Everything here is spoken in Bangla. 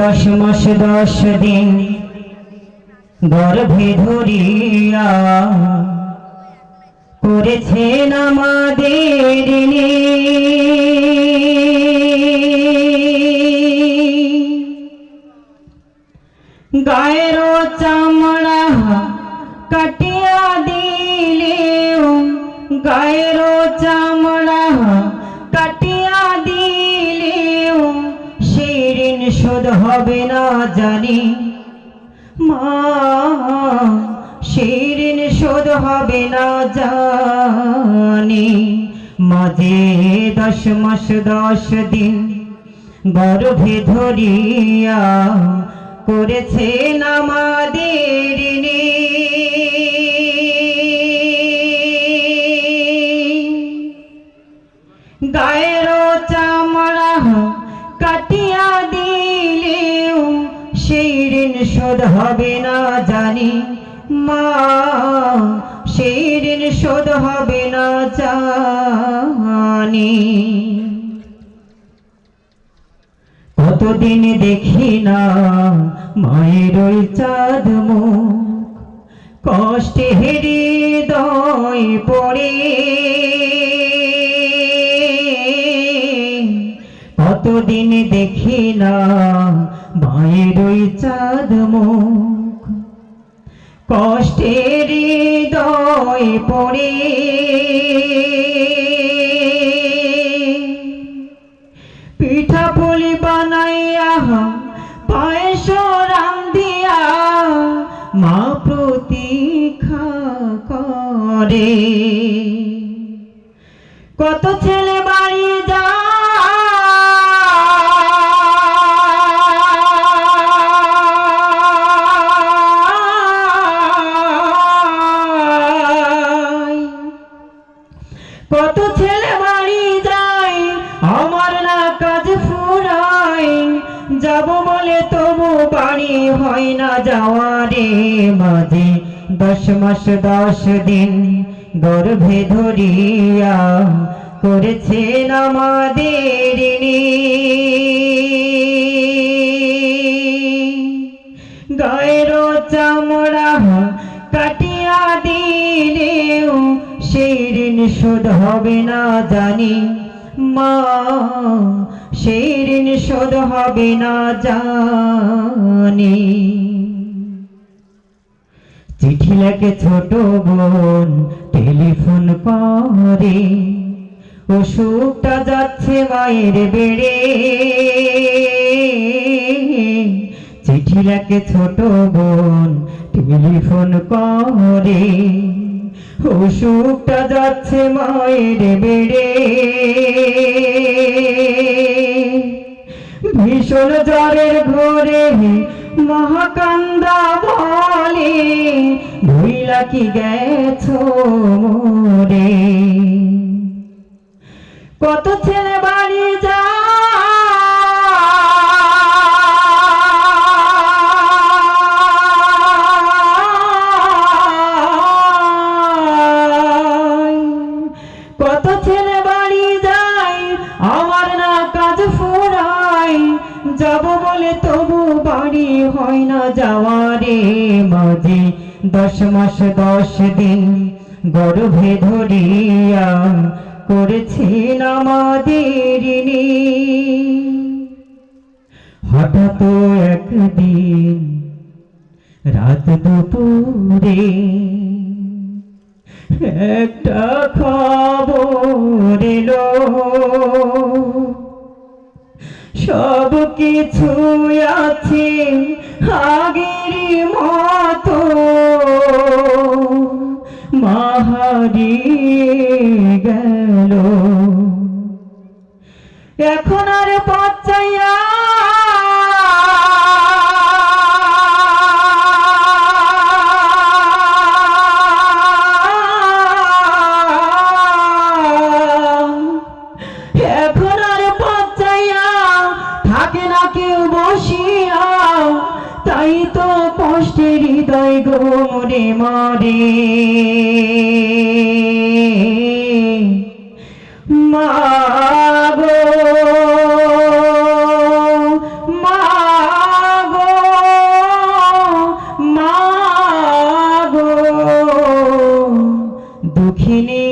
10 মাস 10 দিন গর্ভে ধরিয়া করেছেন আমাদের গায়ের চামড়া কাটিয়া দিলেও গায়ের চামড়া কাটিয়া দিলেও সেই ঋণ শোধ হবে না জানি মা, সেই ঋণ শোধ হবে না জানি। মাঝে 10 মাস 10 দিন গর্ভে ধরিয়া করেছেন আমাদের গায়ের চামড়া কাটিয়া দিলেও সেই ঋণ শোধ হবে না জানি মা, সেই ঋণ শোধ হবে না জানি। কতদিন দেখি না মায়ের ওই চাঁদ মুখ, কষ্টে হৃদয় পড়ে। কতদিন দেখি না মায়ের ওই চাঁদ মুখ, কষ্টে হৃদয় পড়ে। পিঠা পুলি বানাইয়া পায়েস রান্ধিয়া মা প্রতীক্ষা করে। কত ছেলে বাড়ি যায় কত ছেলে বাড়ি যায় আমার না কাজ ফুরায়, যাব বলে তবু বাড়ি হয় না যাওয়া রে। মাঝে 10 মাস 10 দিন গর্ভে ধরিয়া করেছেন আমাদের গায়ের চামড়া কাটিয়া দিলেও সেই ঋণ শোধ হবে না জানি মা, সেই ঋণ শোধ হবে না জানি। চিঠি লেখে ছোট বোন টেলিফোন করে, অসুখটা যাচ্ছে মায়ের বেড়ে। চিঠি লেখে ছোট বোন টেলিফোন করে, অসুখটা যাচ্ছে মায়ের বেড়ে। ভীষণ জ্বরের ঘরে মহাকান্দা বলে, ভুইলা কি গেছো মোরে। কত ছেলে বাড়ি যায় কত ছেলে বাড়ি যায় আমার না কাজ ফুরায়, যাব বলে তবু বাড়ি হয় না যাওয়া রে। মাঝে 10 মাস 10 দিন গর্ভে ধরিয়া করেছেন আমাদের হঠাৎ একদিন রাত দুপুরে একটা খবর এলো, সব কিছু আছে আগের মতো, মা হারিয়ে গেল। এখন আর পথ চাইয়া থাকে না কেউ বসিয়া, তাই তো কষ্টে হৃদয় গোরে মরে। মা গো মা দেখিনি